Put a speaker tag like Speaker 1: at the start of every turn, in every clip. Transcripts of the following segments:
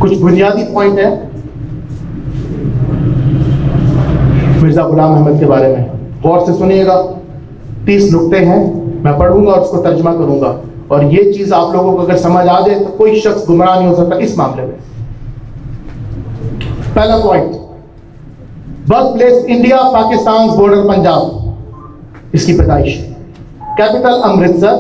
Speaker 1: कुछ बुनियादी पॉइंट है मिर्जा गुलाम अहमद के बारे में, गौर से सुनिएगा। 30 नुक्ते हैं, मैं पढ़ूंगा और उसको तर्जमा करूंगा, और ये चीज आप लोगों को अगर समझ आ जाए तो कोई शख्स गुमराह नहीं हो सकता इस मामले में। पहला point, birth place India, Pakistan border Punjab, इसकी पैदाइश। Capital Amritsar,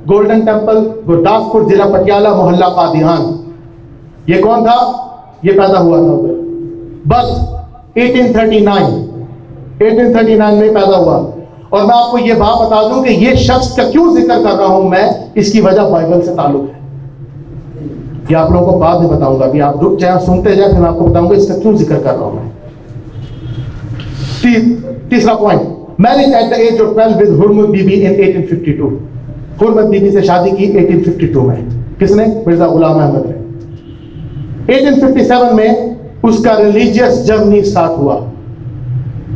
Speaker 1: golden temple Gurdaspur, जिला पटियाला, मोहल्ला कादियान। ये कौन था? ये पैदा हुआ था उधर। बर्थ 1839 में पैदा हुआ। और मैं आपको ये बात बता दूं कि ये शख्स का क्यों जिक्र कर रहा हूं मैं, इसकी वजह बाइबल से ताल्लुक है। ये आप लोगों को बाद में बताऊंगा, अभी आप रुक जाए, सुनते जाए, फिर मैं आपको बताऊंगा इसका क्यों जिक्र कर रहा हूं मैं। तीसरा point, marriage at the age of 12 with Hurmut Bibi in 1852। Hurmut Bibi से शादी की 1852 में। किसने? मिर्जा गुलाम अहमद ने। 1857 में उसका रिलीजियस जर्नी स्टार्ट हुआ,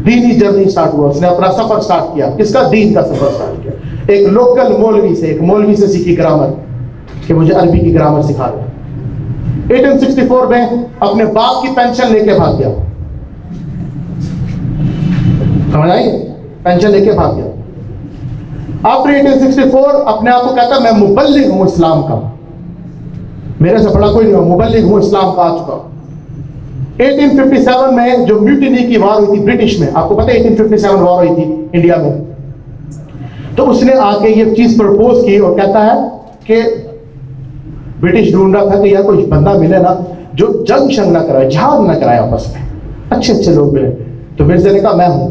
Speaker 1: दीनी जर्नी स्टार्ट हुआ। उसने अपना सफर स्टार्ट किया। किसका? दीन का सफर स्टार्ट किया। एक लोकल मौलवी से, एक मौलवी से सीखी ग्रामर, कि मुझे अरबी की ग्रामर सिखा दो। 1864 में अपने बाप की पेंशन लेके भाग गया। समझ आई? पेंशन लेके भाग गया। आफ्टर 1864 अपने आप को कहता मैं मुबल्लिग हूं इस्लाम का, मेरे से बड़ा कोई नहीं हो, मुबल्लिग हूं इस्लाम का, आ चुका। 1857 में जो म्यूटिनी की वार हुई थी ब्रिटिश में, आपको पता है 1857 वार हुई थी इंडिया में, तो उसने आके ये चीज प्रपोज की और कहता है कि ब्रिटिश ढूंढ रहा था कि यार कोई बंदा मिले ना जो जंग शंग ना कराए, जहाद ना कराए आपस में, अच्छे अच्छे लोग मिले। तो मिर्जा ने कहा मैं हूं,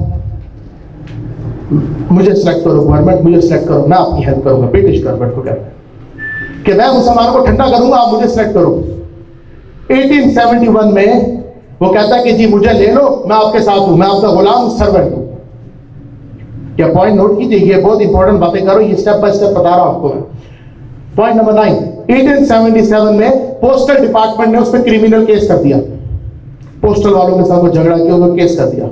Speaker 1: मुझे सिलेक्ट करो गवर्नमेंट, मुझे सिलेक्ट करो, मैं आपकी हेल्प करूंगा। ब्रिटिश गवर्नमेंट को कहता है कि मैं मुसलमानों को ठंडा करूंगा, आप मुझे सिलेक्ट करो। 1871 में वो कहता है कि जी मुझे ले लो, मैं आपके साथ हूं, मैं आपका गुलाम सर्वेंट हूं। क्या पॉइंट नोट कीजिए, ये बहुत इंपॉर्टेंट बातें करो, ये स्टेप बाय स्टेप बता रहा हूं आपको मैं। पॉइंट नंबर 9, 1877 में पोस्टल डिपार्टमेंट ने उस पर क्रिमिनल केस कर दिया। पोस्टल वालों के साथ वो झगड़ा किया, उनको केस कर दिया।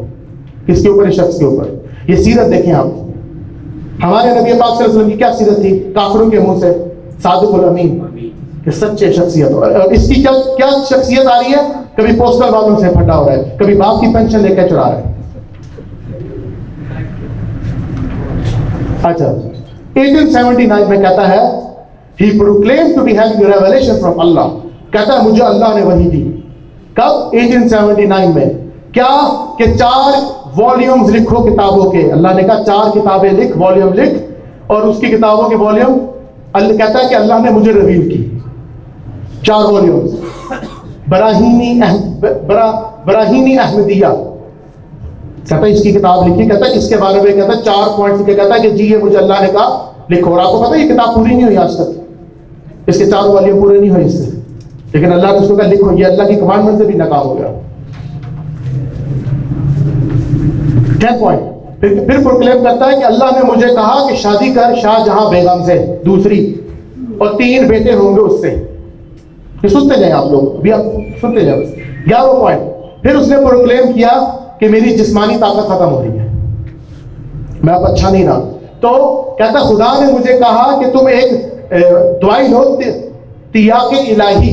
Speaker 1: किसके ऊपर? इस शख्स के ऊपर। ये सीरत देखें आप, हमारे नबी पाक सल्लल्लाहु अलैहि वसल्लम की क्या सीरत थी? काफिरों के मुंह से सादिकुल अमीन, कि सच्चे शख्सियत। और इसकी क्या क्या शख्सियत आ रही है? कभी पोस्टल वालों से फटा हो रहा है, कभी बाप की पेंशन लेकर चुरा रहा है। अच्छा, 1879 में कहता है he proclaimed to be having revelation from Allah, कहता है मुझे अल्लाह ने वही दी। कब? 1879 में। क्या? कि 4 वॉल्यूम्स लिखो किताबों के। अल्लाह ने कहा 4 किताबें लिख, वॉल्यूम लिख, और उसकी किताबों के वॉल्यूम अल्लाह कहता है कि अल्लाह ने मुझे रिवील की 4 वॉल्यूम्स। बराहीनी अहमदिया कहता है इसकी किताब लिखी, कहता है इसके बारे में, कहता है 4 पॉइंट लिखे, कहता है कि जी ये मुझे अल्लाह ने कहा लिखो। और आपको पता है ये किताब पूरी नहीं हुई आज तक, इसके 4 वॉल्यूम पूरे नहीं हुए इससे, लेकिन अल्लाह ने उसको कहा लिखो। ये अल्लाह की कमांडमेंट से भी नाकाम हो गया। 10 पॉइंट फिर प्रोक्लेम करता है कि अल्लाह ने मुझे कहा कि शादी कर शाहजहां बेगम से दूसरी, और 3 बेटे होंगे उससे। ये सुनते जाए आप लोग, अभी आप सुनते जाए। 11 पॉइंट फिर उसने प्रोक्लेम किया कि मेरी जिस्मानी ताकत खत्म हो रही है, मैं अब अच्छा नहीं रहा। तो कहता खुदा ने मुझे कहा कि तुम एक दवाई लो, तियाके इलाही।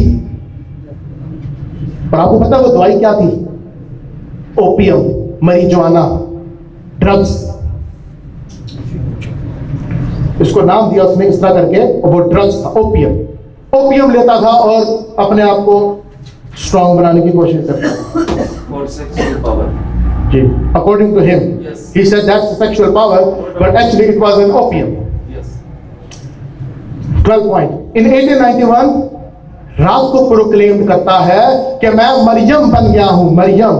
Speaker 1: और आपको पता वो दवाई क्या थी? Opium, marijuana, drugs. इसको नाम दिया उसने इस तरह करके, और वो ड्रग्स था, ओपियम। ओपियम लेता था और अपने आप को स्ट्रॉन्ग बनाने की कोशिश करता था। जी, according to him, yes. He said that's sexual power, but actually it was an opium. Yes. 12 point. In 1891 रात को प्रोक्लेम करता है कि मैं मरियम बन गया हूं, मरियम,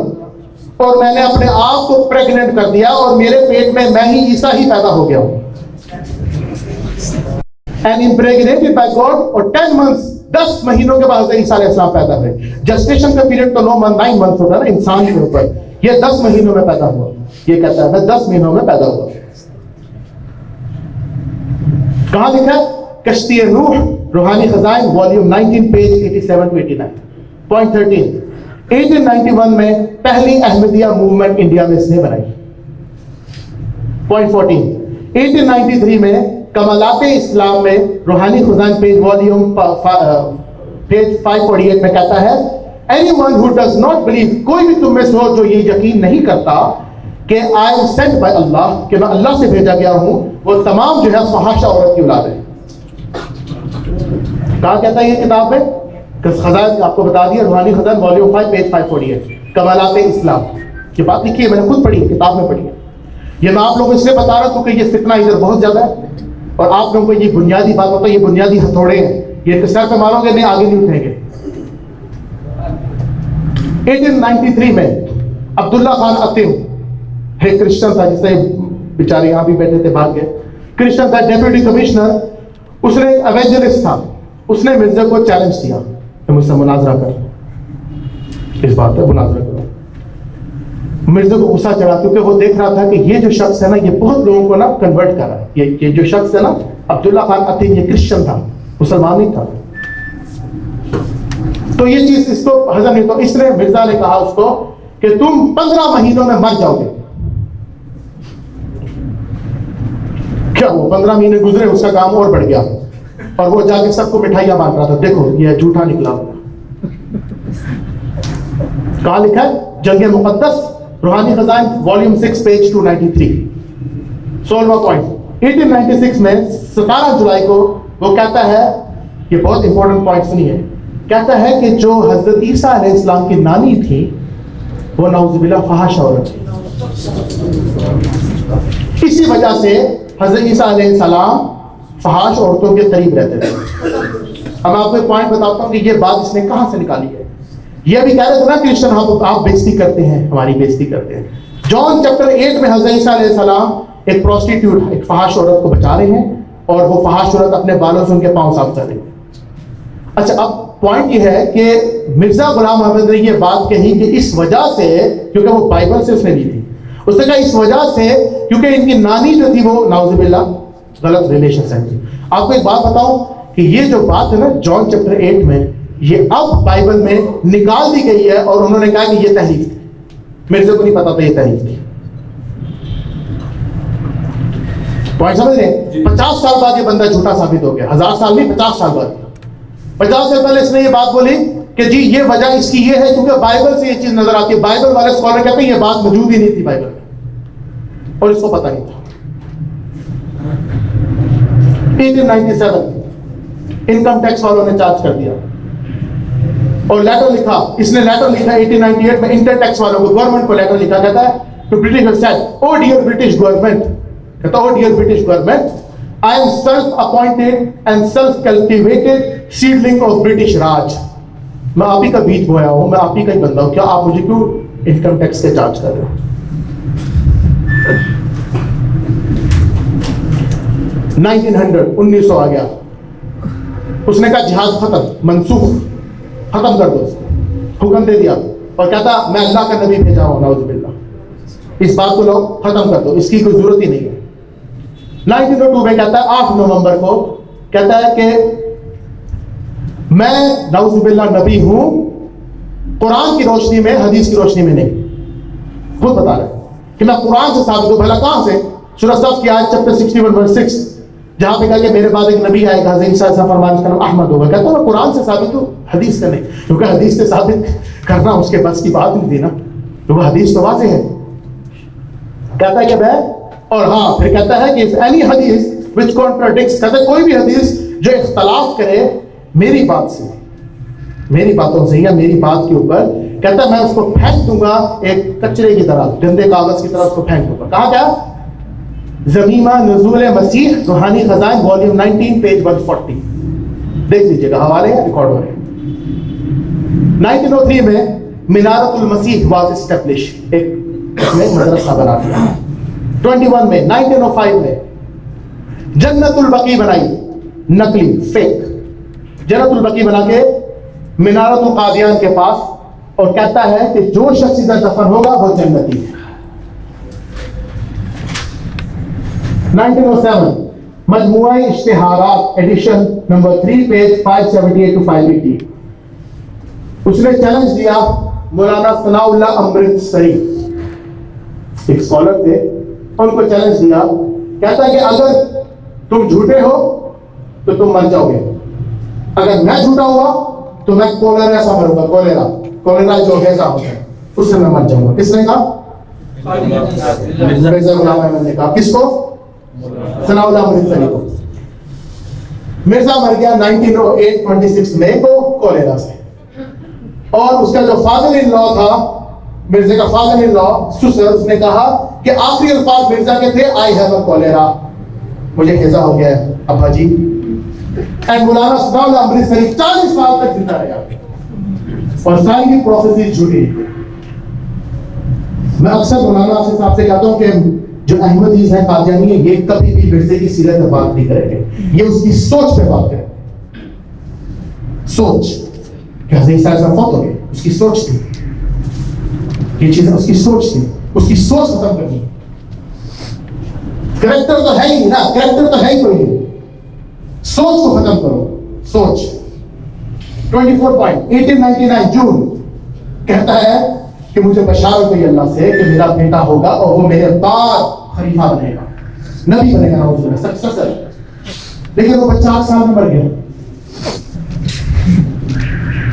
Speaker 1: और मैंने अपने आप को प्रेग्नेंट कर दिया, और मेरे पेट में मैं ही ईसा ही पैदा हो गया हूं। And impregnated by God, और 10 months 10 महीनों के बाद ईसा अलैहिस्सलाम पैदा हुए। जस्टेशन का पीरियड तो 9 मंथ होता है ना इंसान के ऊपर, ये 10 महीनों में पैदा हुआ। ये कहता है मैं 10 महीनों में पैदा हुआ। कहां लिखा है? कश्ती नूह, रूहानी Khazain, volume 19, page 87 to 89। Point 13, 1891 में पहली अहमदिया मूवमेंट इंडिया में इसने बनाई। पॉइंट 14, 1893 में कमालाते इस्लाम में रूहानी खजाइन, पेज वॉल्यूम पेज 548 में कहता है anyone who does not believe, कोई भी तुम में से हो जो ये यकीन नहीं करता कि आई एम सेंट बाय अल्लाह, कि मैं अल्लाह से भेजा गया हूं, वो तमाम जो है फहाशा औरत की औलाद है। कहा कहता है ये किताब में, खजान आपको बता दिया, रूहानी खजान वॉल्यूम 5 पेज 548, कमालात इस्लाम की बात लिखी है, मैंने खुद पढ़ी है, किताब में पढ़ी है। ये मैं आप लोगों को इसलिए बता रहा हूं क्योंकि ये फितना इधर बहुत ज्यादा है और आप लोगों को ये बुनियादी बात होता है, ये बुनियादी हथौड़े हैं, ये सर पे मारोगे नहीं आगे नहीं उठेंगे। 1893 में अब्दुल्ला खान अतीम एक क्रिश्चियन था, जिससे बेचारे यहां भी बैठे थे, भाग गए, क्रिश्चियन था, डेप्यूटी कमिश्नर, उसने एवेंजलिस्ट था, उसने मिर्जा को चैलेंज दिया कि मुझसे मुनाजरा कर, इस बात पर मुनाजरा करो। मिर्जा को गुस्सा चढ़ा क्योंकि वो देख रहा था कि ये जो शख्स है ना, ये बहुत लोगों को ना कन्वर्ट कर रहा है। ये जो शख्स है ना, अब्दुल्ला खान अतीम, ये क्रिश्चियन था, मुसलमान नहीं था। तो ये चीज इसको हजम नहीं, तो इसने मिर्जा ने कहा उसको कि तुम 15 महीनों में मर जाओगे। क्या वो 15 महीने गुजरे, उसका काम और बढ़ गया और वो जाके सबको मिठाइयां बांट रहा था, देखो ये झूठा निकला। कहां लिखा है? जंग मुकद्दस, रूहानी खजान वॉल्यूम 6 पेज 293, 16वां पॉइंट। 1896 में 17 जुलाई को वो कहता है, ये बहुत इंपॉर्टेंट पॉइंट सुनिए, कहता है कि जो हजरत ईसा अलैहिस्सलाम की नानी थी वो नाउजुबिल्लाह फहाश औरत थी। इसी वजह से हजरत ईसा अलैहिस्सलाम फहाश औरतों के करीब रहते थे। अब मैं आपको एक पॉइंट बताता हूं कि ये बात इसने कहां से निकाली है। ये भी कह रहे थे ना क्रिश्चियन, आप बेइज्जती करते हैं, हमारी बेइज्जती करते हैं। जॉन चैप्टर 8 में हजरत ईसा अलैहिस्सलाम एक प्रोस्टिट्यूट, एक फहाश औरत को बचा रहे हैं और वो फहाश औरत अपने बालों से उनके पांव साफ कर रही है। अच्छा, अब पॉइंट ये है कि मिर्जा गुलाम अहमद ने ये बात कही कि इस वजह से, क्योंकि वो बाइबल से उसने ली थी, उसने कहा इस वजह से क्योंकि इनकी नानी जो थी वो नाउजुबिल्लाह गलत रिलेशन से थी। आपको एक बात बताऊं कि ये जो बात है ना जॉन चैप्टर 8 में, ये अब बाइबल में निकाल दी गई है और उन्होंने कहा कि ये तहरीफ थी। मिर्जा को नहीं पता था ये तहरीफ थी। पॉइंट समझ रहे हैं? 50 साल बाद ये बंदा झूठा साबित हो गया, 1000 साल नहीं, 50 साल बाद। 50 साल पहले इसने ये बात बोली कि जी ये वजह इसकी ये है क्योंकि बाइबल से ये चीज नजर आती है। बाइबल वाले स्कॉलर कहते हैं ये बात मौजूद ही नहीं थी बाइबल में और इसको पता नहीं था। 1897 इनकम टैक्स वालों ने चार्ज कर दिया और लेटर लिखा, इसने लेटर लिखा 1898 में इनकम टैक्स वालों को, गवर्नमेंट को लेटर लिखा, कहता है to British said, O dear British government, कहता O dear British government, I am self appointed and self cultivated seedling of British Raj. मैं आप ही का बीज बोया हूं, मैं आप ही का ही बंदा हूं, क्या आप मुझे क्यों इनकम टैक्स के चार्ज कर रहे हो? 1900 आ गया, उसने कहा जिहाद खत्म, मंसूख, खत्म कर दो उसको, हुक्म दे दिया और कहता मैं अल्लाह का नबी भेजा हूं, नाउजुबिल्लाह, इस बात को लो खत्म कर दो, इसकी कोई जरूरत ही नहीं है। 1902 में कहता है 8 नवंबर को कहता है कि मैं नाउजुबिल्लाह नबी हूं, कुरान की रोशनी में, हदीस की रोशनी में नहीं। खुद बता रहा है कि मैं कुरान से साबित हूं। भला कहां से? सूरह सफ की आयत चैप्टर 61 वर्स 6, जहां पे कहा कि मेरे बाद एक नबी आएगा, हज़रत ईसा ऐसा फरमान, उसका नाम अहमद होगा। कहता मैं कुरान से साबित हूं, हदीस का नहीं, क्योंकि हदीस से साबित करना उसके बस की बात नहीं थी ना, क्योंकि हदीस तो वाज़ेह है। कहता है कि मैं, और हाँ फिर कहता है कि एनी हदीस व्हिच कॉन्ट्राडिक्ट्स, कहता है कोई भी हदीस जो इख्तलाफ करे मेरी बात से, मेरी बातों से या मेरी बात के ऊपर, कहता है मैं उसको फेंक दूंगा एक कचरे की तरह, गंदे कागज की तरह उसको फेंक दूंगा। कहा क्या? ज़मीमा नुज़ूल मसीह, रूहानी खजान वॉल्यूम 19 पेज 140, देख लीजिएगा, हवाले हैं, रिकॉर्ड हो रहे हैं। 1903 में मिनारतुल मसीह वाज एस्टैब्लिश, एक इसमें मदरसा बना दिया। 21 में 1905 में जन्नतुल बकी बनाई, नकली फेक जन्नतुल बकी बना के मिनारतुल कादियान के पास, और कहता है कि जो शख्स इधर दफन होगा वो जन्नती है। 1907 मजमुआ इश्तिहारात एडिशन नंबर 3 पेज 578 to 580, उसने चैलेंज दिया मौलाना सनाउल्लाह अमृतसरी, एक स्कॉलर थे, उनको चैलेंज दिया। कहता है कि अगर तुम झूठे हो तो तुम मर जाओगे, अगर मैं झूठा हुआ तो मैं कोलेरा सा मरूंगा, कोलेरा कोलेरा जो हैजा होता है उससे मैं मर जाऊंगा। किसने कहा? मिर्जा गुलाम अहमद ने कहा। किसको? सनाउल्लाह मुरिस्तानी को। मिर्जा मर गया 1926 मई को कोलेरा से, और उसका जो फादर इन लॉ था, मिर्जा का फादर इन लॉ सुसर, उसने कहा कि आखिरी अल्फाज मिर्जा के थे, आई हैव अ कोलेरा, मुझे हैजा हो गया है अब्बा जी। एंड मौलाना सनाउल्लाह मुरिस्तानी 40 साल तक जिंदा रहा, और सारी की प्रोफेसी झूठी। मैं अक्सर मौलाना साहब से कहता हूं कि जो अहमदीज है, कादियानी है, ये कभी भी मिर्जे की सीरत पे बात नहीं करेंगे, ये उसकी सोच पे बात करें। सोच कि हज़रत ईसा अलैहिस्सलाम फौत हो गए, उसकी सोच थी, ये चीजें उसकी सोच थी, उसकी सोच खत्म करनी। कैरेक्टर तो है ही ना, कैरेक्टर तो है ही कोई नहीं, सोच को खत्म करो, सोच। 1899 जून कहता है कि मुझे बशारत हुई अल्लाह से कि मेरा बेटा होगा और वो मेरे बाद खलीफा बनेगा, नबी बनेगा, सक्सेसर। लेकिन वो बच्चा 8 साल में मर गया।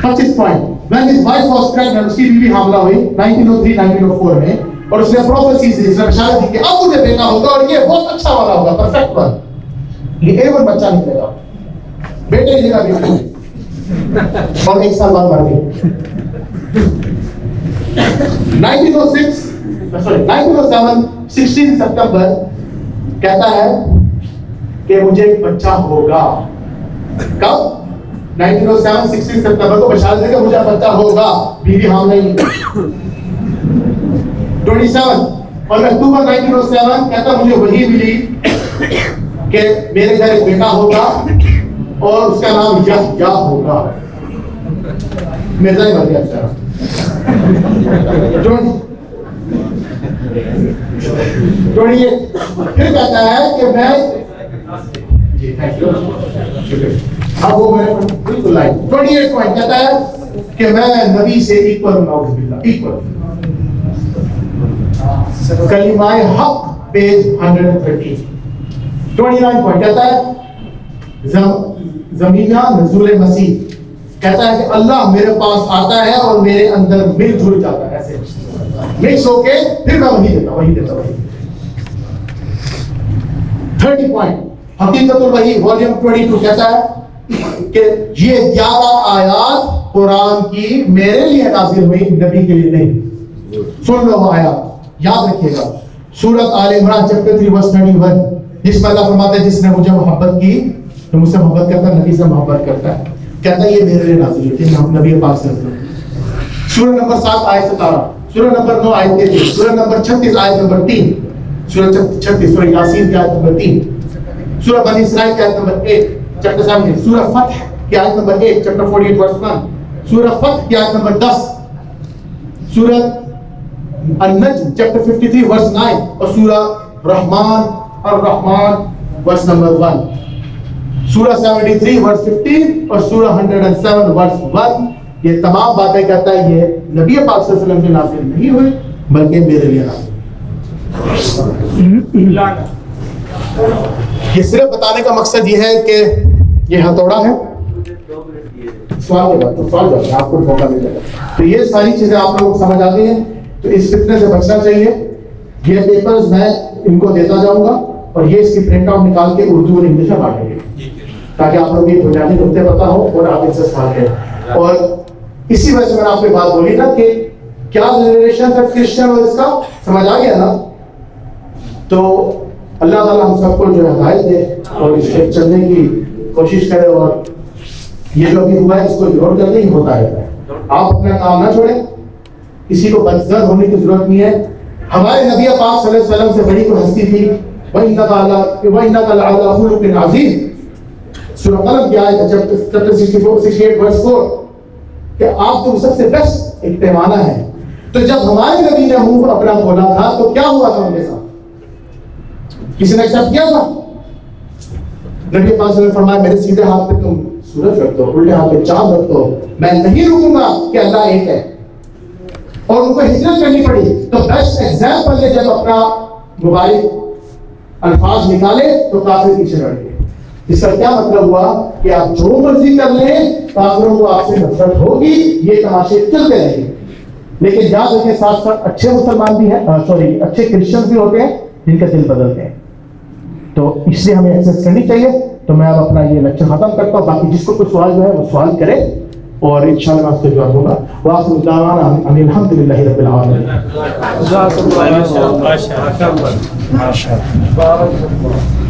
Speaker 1: 25 point, when his wife was pregnant, उसकी बीवी हामला हुई 1903-1904 में, और उसने प्रोफेसीज दी, उसने बशारत दी कि अब मुझे बेटा होगा और ये बहुत अच्छा वाला होगा, परफेक्ट वन, ये A1 बच्चा निकलेगा, बेटे की जगह बेटी, और 1 साल बाद मर गई। 1907 16 सितंबर कहता है कि मुझे एक बच्चा होगा। कब? 1907 16 सितंबर को बशारत है कि मुझे बच्चा होगा, बीवी हामला नहीं। 27 और अक्टूबर 1907 कहता मुझे वही मिली कि मेरे घर एक बेटा होगा और उसका नाम यहया होगा। मिर्जा ही मर गया बेचारा। फिर कहता है कि मैं अब वो मैं बिल्कुल लाइन 28 पॉइंट कहता है कि मैं नबी से इक्वल हूं, इक्वल। कलिमाए हक पेज 130। 29 पॉइंट कहता है ज़मीना नज़ूल मसीह, कहता है कि अल्लाह मेरे पास आता है और मेरे अंदर मिलजुल जाता है, ऐसे मिक्स होके फिर मैं वही देता। 30 पॉइंट हकीकतुल वही वॉल्यूम 22 कहता है कि ये 11 आयत कुरान की मेरे लिए नाज़िल हुई, नबी के लिए नहीं। सुन लो आयत, याद रखिएगा। सूरत आल इमरान चैप्टर 3 वर्स 31, जिसमें अल्लाह फरमाता है जिसने मुझे मोहब्बत की तो मुझसे मोहब्बत करता है, नबी से मोहब्बत करता है। कहता है ये मेरे लिए नाज़िल हुई थी, हम नबी पाक से। सूरह नंबर 7 आयत 17, सूरह नंबर 9 आयत 33, सूरह नंबर 36 आयत नंबर 3, सूरह 36 सूरह यासीन की आयत नंबर 3, सूरह बनी इसराइल की आयत नंबर 1 चैप्टर 7, सूरह फतह की आयत नंबर 1 चैप्टर 48 वर्स 1, सूरह फतह की आयत नंबर 10, सूरह अन-नज्म चैप्टर 53 वर्स 9, और सूरह रहमान और-रहमान वर्स नंबर 1, सूरह 73 वर्स 15 और सूरह 107 वर्स 1। ये तमाम बातें कहता है ये नबी पाक सल्लल्लाहु अलैहि वसल्लम के नाज़िल नहीं हुए, बल्कि मेरे लिए नाज़िल। ये सिर्फ बताने का मकसद ये है कि ये हथौड़ा है। सवाल के बाद सवाल जवाब आपको मौका मिलेगा। तो ये सारी चीजें आप लोग समझ आ गई हैं, तो इस फितने से बचना चाहिए। ये पेपर्स मैं इनको देता जाऊंगा और ये इसकी प्रिंट आउट निकाल के उर्दू और इंग्लिश में बांटेंगे, ताकि आप लोग ये बुनियादी नुकते पता हो और आप इनसे सवाल करें। और इसी वजह से मैंने आपको बात बोली ना कि क्या जनरेशन तक क्रिश्चियन और इसका समझ आ गया ना। तो अल्लाह ताला हम सबको जो हिदायत दे और इससे चलने की कोशिश करे, और ये जो भी हुआ है इसको इग्नोर करके ही होता रहता है। आप अपना काम ना छोड़ें, किसी को बदसर होने की जरूरत नहीं है। हमारे नबी पाक सल्लल्लाहु अलैहि वसल्लम से बड़ी कोई हस्ती थी, वइन्नका अला खुलुकिन अज़ीम, सूरह कलम की आयत चैप्टर 68 वर्स 4, कि आप तो सबसे बेस्ट एक पैमाना है। तो जब हमारे नबी ने मुंह अपना खोला था तो क्या हुआ था उनके साथ? किसी ने एक्सेप्ट किया था? नबी पाक ने फरमाया मेरे सीधे हाथ पे तुम सूरज रख दो, उल्टे हाथ पे चांद रख दो, मैं नहीं रुकूंगा कि अल्लाह एक है। और उनको हिजरत करनी पड़ी। तो बेस्ट एग्जाम्पल ने जब अपना मुबारक अल्फाज निकाले तो काफिर पीछे रह गए। इसका क्या मतलब हुआ कि आप जो मर्जी कर लें, काफिरों को आपसे नफरत होगी, ये तमाशे चलते रहेंगे। लेकिन याद रखें, साथ साथ अच्छे मुसलमान भी हैं, अच्छे क्रिश्चियन भी होते हैं जिनके दिल बदलते हैं। तो इसलिए हमें एक्सेस करनी चाहिए। तो मैं अब अपना ये लेक्चर खत्म करता हूँ। बाकी जिसको कोई सवाल जो है वो सवाल करे और इंशाअल्लाह मैं उसका जवाब दूंगा। वाखिर दावाना अल्हम्दुलिल्लाहि रब्बिल आलमीन।
Speaker 2: माशाअल्लाह।